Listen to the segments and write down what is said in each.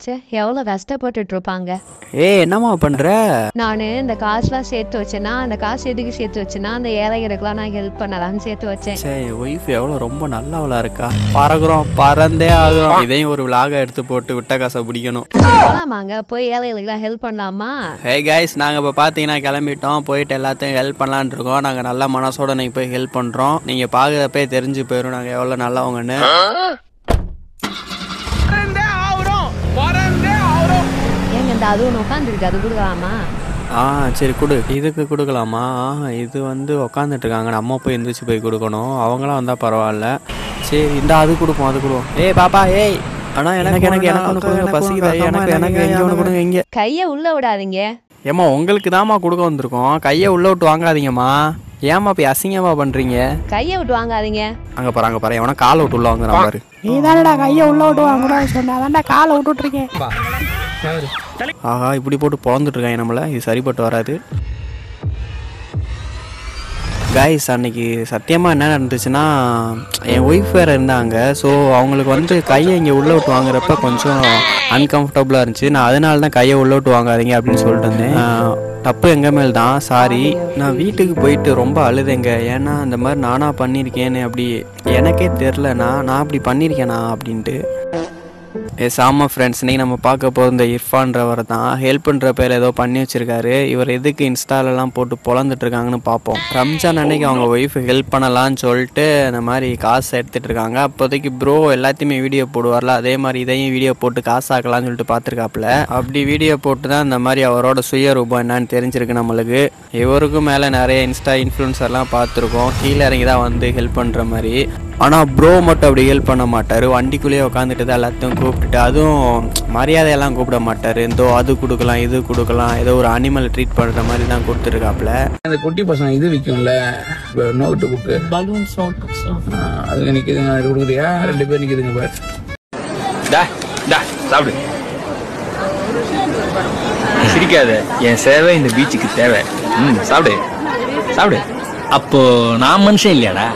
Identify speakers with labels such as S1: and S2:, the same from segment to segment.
S1: ச்சே எவ்வளோ கஷ்டப்பட்டுட்டு இருப்பாங்க.
S2: என்னம்மா பண்ற?
S1: நான் இந்த காசுலாம் சேர்த்து வச்சேன்னா அந்த காசு எதுக்கு சேர்த்து வச்சேன்னா அந்த ஏழைகளுக்குலாம் நான் ஹெல்ப் பண்ணலாம்னு சேர்த்து வச்சேன்.
S2: சே ஒய்ஃப் எவ்வளோ ரொம்ப நல்லவளா இருக்கா. பறந்தே ஆகுறோம். இதையும் ஒரு விலாக எடுத்து போட்டு விட்ட காசை பிடிக்கணும்.
S1: போலாமாங்க போய் ஏழைகளுக்குலாம் ஹெல்ப் பண்ணலாமா?
S2: ஹே கைஸ், நாங்கள் இப்போ பார்த்தீங்கன்னா கிளம்பிட்டோம். போயிட்டு எல்லாத்தையும் ஹெல்ப் பண்ணலான் இருக்கோம். நாங்கள் நல்ல மனசோட நீங்கள் போய் ஹெல்ப் பண்ணுறோம். நீங்கள் பார்க்குறப்பே தெரிஞ்சு போயிடும் நாங்கள் எவ்வளோ நல்லவங்கன்னு.
S1: ஏங்க இந்த அது ஒன்று உட்காந்துருக்கு அது கொடுக்கலாமா?
S2: சரி கொடு. இதுக்கு கொடுக்கலாமா? இது வந்து உக்காந்துட்டு இருக்காங்க. நம்ம போய் எந்திரிச்சு போய் கொடுக்கணும். அவங்களாம் வந்தால் பரவாயில்ல. சரி இந்த அது கொடுப்போம். பாப்பா ஆனா எனக்கு ஒன்று கொடுங்க. பசிக்குதா? எனக்கு எங்கே ஒன்று கொடுங்க. இங்கே
S1: கையை உள்ள விடாதீங்க.
S2: ஏம்மா உங்களுக்கு தாம்மா கொடுக்க வந்திருக்கோம். கையை உள்ள விட்டு வாங்காதீங்கம்மா. ஏம்மா போய் அசிங்கமா பண்றீங்க?
S1: கையை விட்டு வாங்காதீங்க.
S2: அங்க பாரு எவனா காலை விட்டு உள்ள வாங்குறான் பாரு.
S3: நீ தானடா கையை உள்ள விட்டு வாங்குறோம் சொன்னாதான்டா காலை விட்டுட்டு இருக்கேன்.
S2: ஆஹா இப்படி போட்டு பொழந்துட்டு இருக்காங்க நம்மள. இது சரிப்பட்டு வராது. கைஸ் அன்னைக்கு சத்தியமாக என்ன நடந்துச்சுன்னா என் ஒய்ஃப் வேறு இருந்தாங்க. ஸோ அவங்களுக்கு வந்து கையை இங்கே உள்ளே விட்டு வாங்குறப்ப கொஞ்சம் அன்கம்ஃபர்டபுளாக இருந்துச்சு. நான் அதனால தான் கையை உள்ளே விட்டு வாங்காதீங்க அப்படின்னு சொல்லிட்டு இருந்தேன். தப்பு எங்கள் மேல் தான், சாரி. நான் வீட்டுக்கு போயிட்டு ரொம்ப அழுதேங்க. ஏன்னா இந்த மாதிரி நானாக பண்ணியிருக்கேன்னு அப்படி எனக்கே தெரிலண்ணா நான் அப்படி பண்ணியிருக்கேனா அப்படின்ட்டு. ஆமா ஃப்ரெண்ட்ஸ், இன்றைக்கி நம்ம பார்க்க போகிற இந்த இர்ஃபான்றவர் தான் ஹெல்ப் பண்ணுற பேர் ஏதோ பண்ணி வச்சுருக்காரு. இவர் எதுக்கு இன்ஸ்டாலெலாம் போட்டு பொழந்துட்டுருக்காங்கன்னு பார்ப்போம். ரம்ஜான் அன்னைக்கு அவங்க ஒய்ஃபு ஹெல்ப் பண்ணலான்னு சொல்லிட்டு இந்த மாதிரி காசு எடுத்துகிட்டு இருக்காங்க. அப்போதைக்கு ப்ரோ எல்லாத்தையுமே வீடியோ போடுவார்ல, அதே மாதிரி இதையும் வீடியோ போட்டு காசு ஆக்கலான்னு சொல்லிட்டு பார்த்துருக்காப்புல. அப்படி வீடியோ போட்டு தான் இந்த மாதிரி அவரோட சுயரூபம் என்னன்னு தெரிஞ்சிருக்கு நம்மளுக்கு. இவருக்கும் மேலே நிறைய இன்ஸ்டா இன்ஃப்ளூன்சர்லாம் பார்த்துருக்கோம். கீழே இறங்கி தான் வந்து ஹெல்ப் பண்ணுற மாதிரி. ஆனால் ப்ரோ மட்டும் அப்படி ஹெல்ப் பண்ண மாட்டார். வண்டிக்குள்ளேயே உட்காந்துட்டு தான் எல்லாத்தையும் கூப்பிட்டுட்டு, அதுவும் மரியாதையெல்லாம் கூப்பிட மாட்டார். இதோ அது கொடுக்கலாம் இது கொடுக்கலாம், ஏதோ ஒரு அனிமல் ட்ரீட் பண்ணுற மாதிரி தான் கொடுத்துருக்காப்புல.
S4: அந்த குட்டி பசங்க இது விற்கும்ல notebook balloons notebooks, அது நிற்குதுங்க. அது கொடுக்குறியா? 2 பேர் நிற்குதுங்க பாரு.
S5: சாப்பிடு, சிரிக்காத. என் சேவை இந்த பீச்சுக்கு தேவை. சாப்பிடு சாப்பிடு. அப்போ நான் மனுஷன் இல்லையாடா?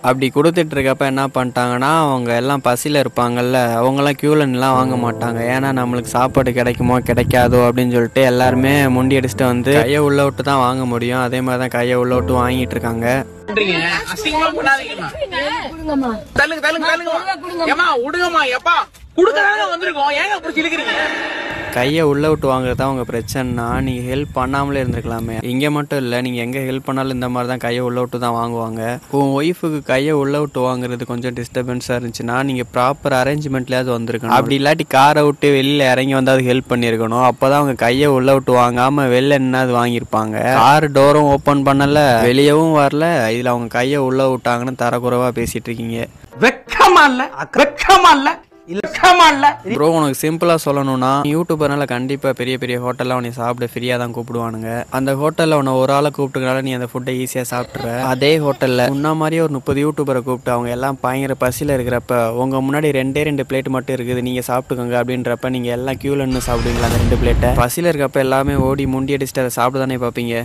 S2: அப்படி கொடுத்துட்டு இருக்கப்ப என்ன பண்ணிட்டாங்கன்னா, அவங்க எல்லாம் பசியில் இருப்பாங்கல்ல, அவங்கெல்லாம் கியூலன்லாம் வாங்க மாட்டாங்க. ஏன்னா நம்மளுக்கு சாப்பாடு கிடைக்குமோ கிடைக்காதோ அப்படின்னு சொல்லிட்டு எல்லாருமே முண்டி அடிச்சுட்டு வந்து கையை உள்ள விட்டு தான் வாங்க முடியும். அதே மாதிரி தான் கையை உள்ள விட்டு வாங்கிட்டு இருக்காங்க. கையை உள்ள விட்டு வாங்குறதா உங்க பிரச்சனைனா நீங்க ஹெல்ப் பண்ணாமலே இருந்திருக்கலாமே. இங்க மட்டும் இல்ல, நீங்க எங்க ஹெல்ப் பண்ணாலும் இந்த மாதிரி தான் கையை உள்ள விட்டு தான் வாங்குவாங்க. உன் ஒய்ஃபுக்கு கையை உள்ள விட்டு வாங்குறது கொஞ்சம் டிஸ்டர்பன்ஸா இருந்துச்சுன்னா நீங்க ப்ராப்பர் அரேஞ்ச்மெண்ட்லயாவது வந்திருக்கணும். அப்படி இல்லாட்டி காரை விட்டு வெளியில இறங்கி வந்தாவது ஹெல்ப் பண்ணிருக்கணும். அப்பதான் அவங்க கையை உள்ள விட்டு வாங்காம வெளில என்னது வாங்கியிருப்பாங்க. கார் டோரும் ஓபன் பண்ணல, வெளியவும் வரல, இதுல அவங்க கையை உள்ள விட்டாங்கன்னு தரக்குறைவா பேசிட்டு இருக்கீங்க.
S4: வெக்கமா இல்ல
S2: ப்ரோ உனக்கு சிம்பிளா சொல்லணும்னா, யூடியூபர்னால கண்டிப்பா பெரிய பெரிய ஹோட்டல்ல உன்னை சாப்பிட ஃப்ரீயா தான் கூப்பிடுவானுங்க. அந்த ஹோட்டல்ல உன்னை ஒரு ஆளை கூப்பிட்டுனால நீ அந்த ஃபுட்டை ஈஸியா சாப்பிட்டுற. அதே ஹோட்டல்ல உன்ன மாதிரியே ஒரு 30 யூடியூபரை கூப்பிட்டு அவங்க எல்லாம் பயங்கர பசியில இருக்கிறப்ப உங்க முன்னாடி 2 பிளேட் மட்டும் இருக்குது, நீங்க சாப்பிட்டுக்கோங்க அப்படின்றப்ப நீங்க எல்லாம் கியூல நின்று சாப்பிடுவீங்களா அந்த 2 பிளேட்டை? பசியில இருக்கப்ப எல்லாமே ஓடி முண்டி அடிச்சுட்டு அதை சாப்பிட தானே பாப்பீங்க.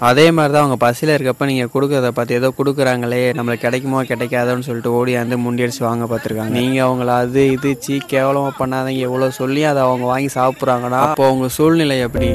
S2: அதே மாதிரி தான் அவங்க பசியில் இருக்கப்ப நீங்கள் கொடுக்குறத பார்த்து ஏதோ கொடுக்குறாங்களே நம்மளுக்கு கிடைக்குமோ கிடைக்காதோன்னு சொல்லிட்டு ஓடி வந்து முண்டி அடிச்சு வாங்க பார்த்துருக்காங்க. நீங்கள் அவங்கள அது இது கேவலமாக பண்ணாதீங்க எவ்வளோ சொல்லி அதை அவங்க வாங்கி சாப்பிட்றாங்கன்னா அப்போ அவங்க சூழ்நிலை எப்படி?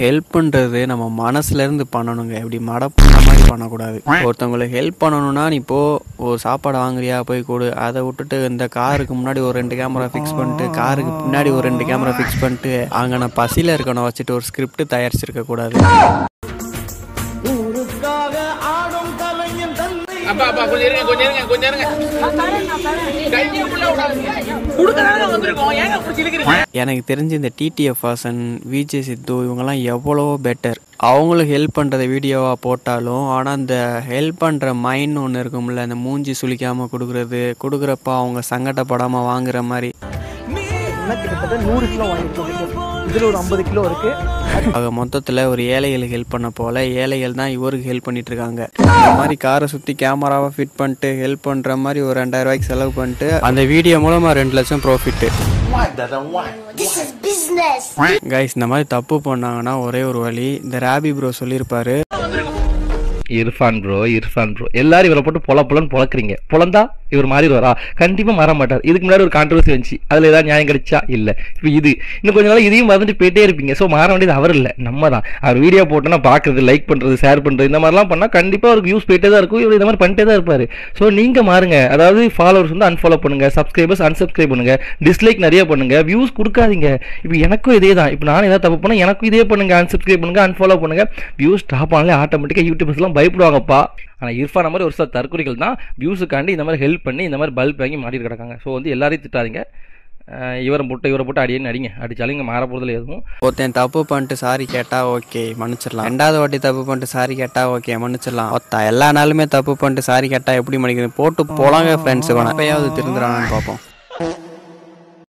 S2: ஹெல்ப் பண்ணுறது நம்ம மனசுலேருந்து பண்ணணுங்க. இப்படி மடப்புற மாதிரி பண்ணக்கூடாது. ஒருத்தவங்களுக்கு ஹெல்ப் பண்ணணும்னா நீ இப்போ ஒரு சாப்பாடு வாங்குறியா போய் கொடு. அதை விட்டுட்டு இந்த காருக்கு முன்னாடி ஒரு 2 கேமரா ஃபிக்ஸ் பண்ணிட்டு காருக்கு பின்னாடி ஒரு 2 கேமரா ஃபிக்ஸ் பண்ணிட்டு அங்கே நான் பசியில் இருக்கணும் வச்சுட்டு ஒரு ஸ்கிரிப்ட் தயாரிச்சிருக்க கூடாது. எனக்கு தெரிஞ்சு இந்த டிடிஎஃப் வாசன், விஜய் சித்து இவங்கெல்லாம் எவ்வளோ பெட்டர். அவங்களும் ஹெல்ப் பண்ணுறத வீடியோவாக போட்டாலும் ஆனால் அந்த ஹெல்ப் பண்ணுற மைண்ட் ஒன்று இருக்கும்ல, அந்த மூஞ்சி சுளிக்காமல் கொடுக்குறப்ப அவங்க சங்கடப்படாமல் வாங்குற மாதிரி.
S3: 100 கிலோ வாங்கிருக்கோம்.
S6: இதில் ஒரு 50 கிலோ இருக்கு.
S2: ஆக மொத்தத்தில் ஒரு ஏழைகளுக்கு ஹெல்ப் பண்ண போல ஏழைகள் தான் இவருக்கு ஹெல்ப் பண்ணிட்டு இருக்காங்க. இந்த மாதிரி காரை சுற்றி கேமராவை ஃபிட் பண்ணிட்டு ஹெல்ப் பண்ணுற மாதிரி ஒரு 2000 ரூபாய்க்கு செலவு பண்ணிட்டு அந்த வீடியோ மூலமாக 2 லட்சம் ப்ராஃபிட்டு. கைஸ் இந்த மாதிரி தப்பு பண்ணாங்கன்னா ஒரே ஒரு வழி, இந்த ராபி ப்ரோ சொல்லியிருப்பாரு.
S7: இர்ஃபான் ப்ரோ எல்லாரும் இவரை போட்டு பொழக்கிறீங்க. பொழந்தா இவர் மாறிடுவாரா? கண்டிப்பா மாற மாட்டார். இதுக்கு முன்னாடி ஒரு கான்ட்ரவர்சி வந்துச்சு, அதுல ஏதாவது நியாயம் கிடைச்சா? இல்ல. இப்போ இது இன்னும் கொஞ்ச நாள் இதையும் மறந்துட்டு போயிட்டே இருப்பீங்க. ஸோ மாற வேண்டியது அவர் இல்லை, நம்ம தான். அவர் வீடியோ போட்டோன்னா பாக்குறது, லைக் பண்றது, ஷேர் பண்றது, இந்த மாதிரிலாம் பண்ணா கண்டிப்பா அவருக்கு வியூஸ் போயிட்டே தான் இருக்கும். இவர் இந்த மாதிரி பண்ணிட்டே தான் இருப்பாரு. ஸோ நீங்க மாறுங்க. அதாவது ஃபாலோவர்ஸ் வந்து அன்ஃபாலோ பண்ணுங்க, சப்ஸ்கிரைபர்ஸ் அன்சப்ஸ்கிரைப் பண்ணுங்க, டிஸ்லைக் நிறைய பண்ணுங்க, வியூஸ் கொடுக்காதீங்க. இப்போ எனக்கும் இதே தான். இப்போ நான் ஏதாவது தப்பு பண்ணா எனக்கும் இதே பண்ணுங்க, அன்சப்ஸ்கிரைப் பண்ணுங்க, அன்ஃபாலோ பண்ணுங்க. வியூஸ் டாப் ஆனாலே ஆட்டோமேட்டிக்கா யூடியூபர்ஸ் எல்லாம் பயப்படுவாங்கப்பா. ஆனால் இர்ஃபான் மாதிரி ஒரு சில தற்கொலைகள் தான் வியூஸுக்காண்டி இந்த மாதிரி ஹெல்ப் பண்ணி இந்த மாதிரி பல்ப் வாங்கி மாட்டிட்டு கிடக்காங்க. ஸோ வந்து எல்லாரையும் திட்டாதீங்க. இவரை போட்டு அடியேன்னு அடிங்க. அடிச்சாலும் இங்கே மாற போகிறதுல எதுவும்.
S2: ஒருத்தன் தப்பு பண்ணிட்டு சாரி கேட்டா ஓகே மன்னிச்சிடலாம். 2வது வாட்டி தப்பு பண்ணிட்டு சாரி கேட்டா ஓகே மன்னிச்சிடலாம். எல்லா நாளுமே தப்பு பண்ணிட்டு சாரி கேட்டா எப்படி மன்னிக்கிறது? போட்டு போலாங்க ஃப்ரெண்ட்ஸ், எப்பயாவது திருந்துறான்னு பார்ப்போம்.